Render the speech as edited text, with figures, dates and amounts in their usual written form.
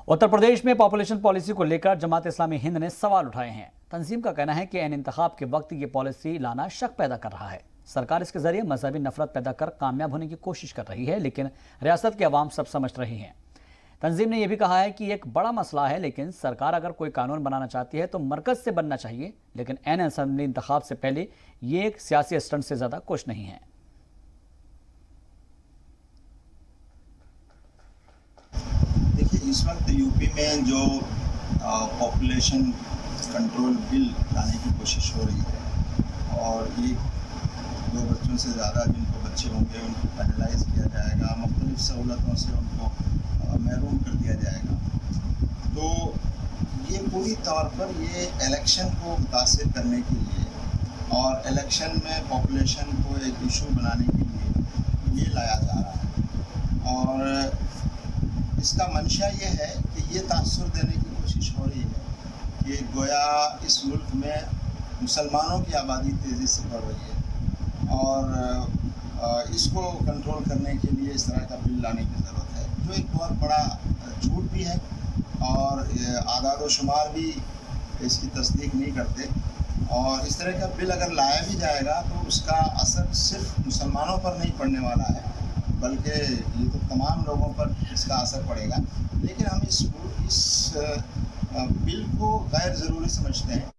उत्तर प्रदेश में population policy को लेकर जमात इस्लामी हिंद ने सवाल उठाए हैं। तंजीम का कहना है कि एन इंतखाब के वक्त ये पॉलिसी लाना शक पैदा कर रहा है। सरकार इसके जरिए मजहबी नफरत पैदा कर कामयाब होने की कोशिश कर रही है, लेकिन रियासत के अवाम सब समझ रही हैं। तंजीम ने यह भी कहा है कि एक बड़ा मसला है, लेकिन सरकार अगर कोई कानून बनाना चाहती है तो मरकज से बनना चाहिए, लेकिन एन असेंबली इंतखाब से पहले ये एक सियासी स्टंट से ज्यादा कुछ नहीं है। देखिए, इस वक्त यूपी में जो पॉपुलेशन कंट्रोल बिल लाने की कोशिश हो रही है और ये 2 बच्चों से ज़्यादा जिनको बच्चे होंगे उनको पेनलाइज किया जाएगा, मुख्तलिफ सहूलतों से उनको महरूम कर दिया जाएगा। तो ये पूरी तौर पर ये इलेक्शन को मुतासिर करने के लिए और इलेक्शन में पॉपुलेशन को एक इशू बनाने के लिए ये लाया जा रहा है। और इसका मंशा ये है कि ये तासुर देने की कोशिश हो रही है कि गोया इस मुल्क में मुसलमानों की आबादी तेज़ी से बढ़ रही है और इसको कंट्रोल करने के लिए इस तरह का बिल लाने की ज़रूरत है, जो एक बहुत बड़ा झूठ भी है और आदाद व शुमार भी इसकी तस्दीक नहीं करते। और इस तरह का बिल अगर लाया भी जाएगा तो उसका असर सिर्फ मुसलमानों पर नहीं पड़ने वाला है, बल्कि ये तो तमाम लोगों पर इसका असर पड़ेगा। लेकिन हम इस बिल को गैर ज़रूरी समझते हैं।